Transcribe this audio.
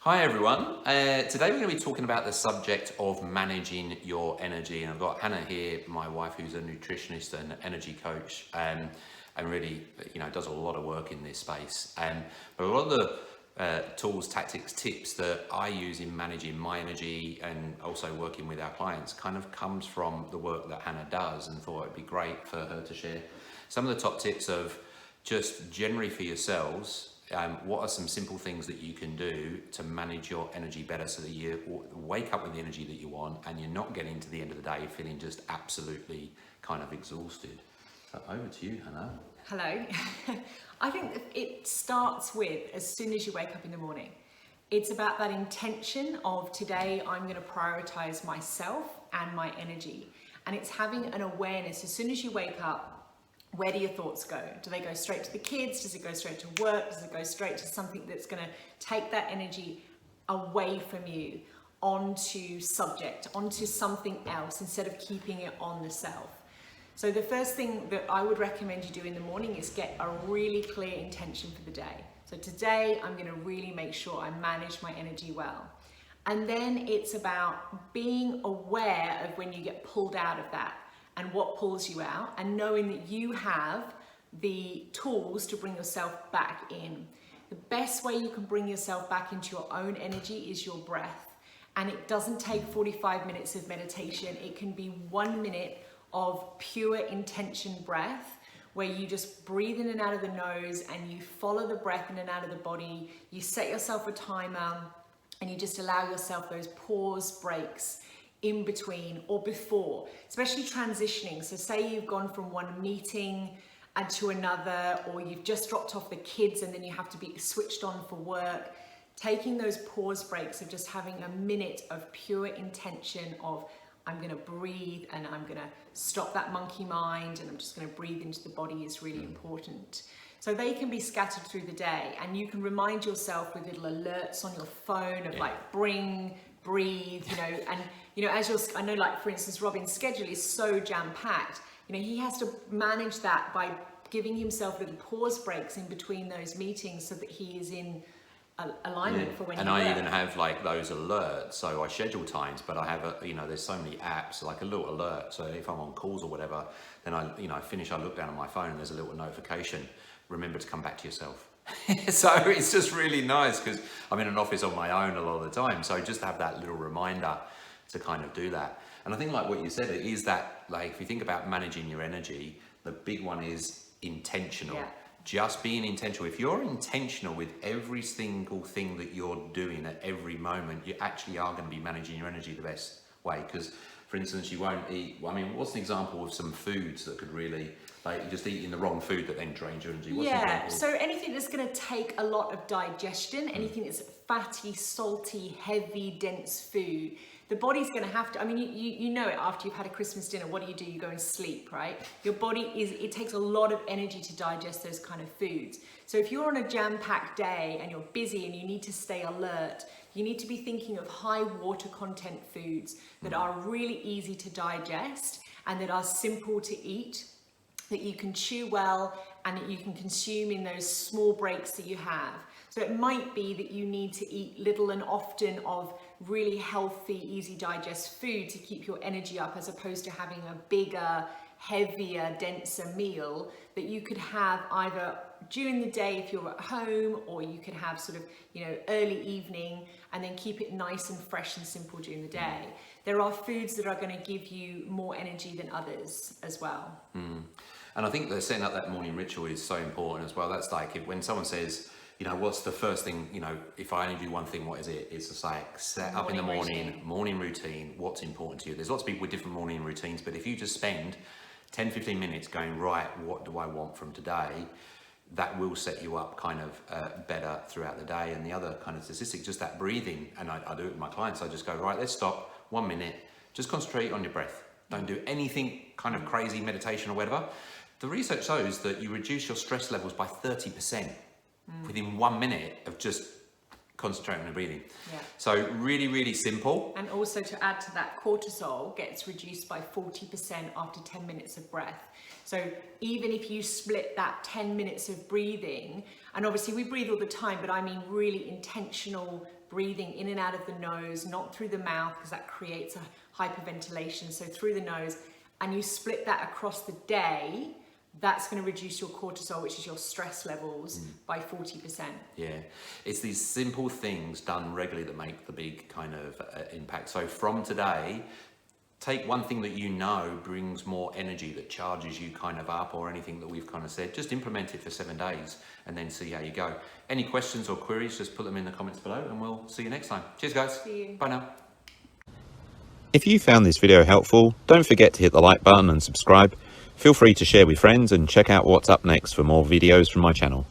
Hi everyone. Today we're going to be talking about the subject of managing your energy, and I've got Hannah here, my wife, who's a nutritionist and energy coach, and really, does a lot of work in this space. But a lot of the tools, tactics, tips that I use in managing my energy and also working with our clients kind of comes from the work that Hannah does, and thought it'd be great for her to share some of the top tips of just generally for yourselves. What are some simple things that you can do to manage your energy better so that you wake up with the energy that you want and you're not getting to the end of the day feeling just absolutely kind of exhausted? So over to you, Hannah. Hello. I think that it starts with as soon as you wake up in the morning. It's about that intention of today I'm going to prioritize myself and my energy. And it's having an awareness as soon as you wake up. Where do your thoughts go? Do they go straight to the kids? Does it go straight to work? Does it go straight to something that's going to take that energy away from you onto subject, onto something else instead of keeping it on the self? So the first thing that I would recommend you do in the morning is get a really clear intention for the day. So today I'm going to really make sure I manage my energy well. And then it's about being aware of when you get pulled out of that and what pulls you out, and knowing that you have the tools to bring yourself back in. The best way you can bring yourself back into your own energy is your breath. And it doesn't take 45 minutes of meditation. It can be 1 minute of pure intention breath, where you just breathe in and out of the nose and you follow the breath in and out of the body. You set yourself a timer and you just allow yourself those pause breaks in between or before, especially transitioning. So say you've gone from one meeting and to another, or you've just dropped off the kids and then you have to be switched on for work. Taking those pause breaks of just having a minute of pure intention of I'm going to breathe and I'm going to stop that monkey mind and I'm just going to breathe into the body is really important. So they can be scattered through the day, and you can remind yourself with little alerts on your phone of like breathe, and as I know, like for instance, Robin's schedule is so jam-packed, he has to manage that by giving himself little pause breaks in between those meetings so that he is in alignment for when and he I works. even have like those alerts, so I schedule times, but I have there's so many apps, like a little alert, so if I'm on calls or whatever, then I finish, I look down on my phone and there's a little notification, remember to come back to yourself. So it's just really nice because I'm in an office on my own a lot of the time, so just have that little reminder to kind of do that. And I think like what you said, it is that, like, if you think about managing your energy, the big one is intentional. Yeah. Just being intentional. If you're intentional with every single thing that you're doing at every moment, you actually are going to be managing your energy the best way. Because, for instance, you won't eat, what's an example of some foods that could really, like, you just eating the wrong food that then drains your energy? What's an example? So anything that's going to take a lot of digestion, anything that's fatty, salty, heavy, dense food, the body's going to have to, you know it after you've had a Christmas dinner, what do? You go and sleep, right? Your body it takes a lot of energy to digest those kind of foods. So if you're on a jam-packed day and you're busy and you need to stay alert, you need to be thinking of high water content foods that are really easy to digest and that are simple to eat, that you can chew well and that you can consume in those small breaks that you have. So it might be that you need to eat little and often of really healthy, easy digest food to keep your energy up, as opposed to having a bigger, heavier, denser meal that you could have either during the day if you're at home, or you could have sort of, early evening, and then keep it nice and fresh and simple during the day. There are foods that are going to give you more energy than others as well. And I think that setting up that morning ritual is so important as well. That's like when someone says, what's the first thing, if I only do one thing, what is it? It's just like set up in the morning routine, what's important to you. There's lots of people with different morning routines, but if you just spend 10, 15 minutes going, right, what do I want from today? That will set you up kind of better throughout the day. And the other kind of statistic, just that breathing, and I do it with my clients, I just go, right, let's stop 1 minute, just concentrate on your breath. Don't do anything kind of crazy meditation or whatever. The research shows that you reduce your stress levels by 30% within 1 minute of just concentrating on your breathing. Yeah. So really, really simple. And also to add to that, cortisol gets reduced by 40% after 10 minutes of breath. So even if you split that 10 minutes of breathing And obviously we breathe all the time, but I mean really intentional breathing in and out of the nose, not through the mouth, because that creates a hyperventilation. So through the nose, and you split that across the day, that's going to reduce your cortisol, which is your stress levels, by 40%. Yeah, it's these simple things done regularly that make the big kind of impact. So from today, take one thing that you know brings more energy, that charges you kind of up, or anything that we've kind of said, just implement it for 7 days and then see how you go. Any questions or queries, just put them in the comments below and we'll see you next time. Cheers guys. See you. Bye now. If you found this video helpful, don't forget to hit the like button and subscribe. Feel free to share with friends and check out what's up next for more videos from my channel.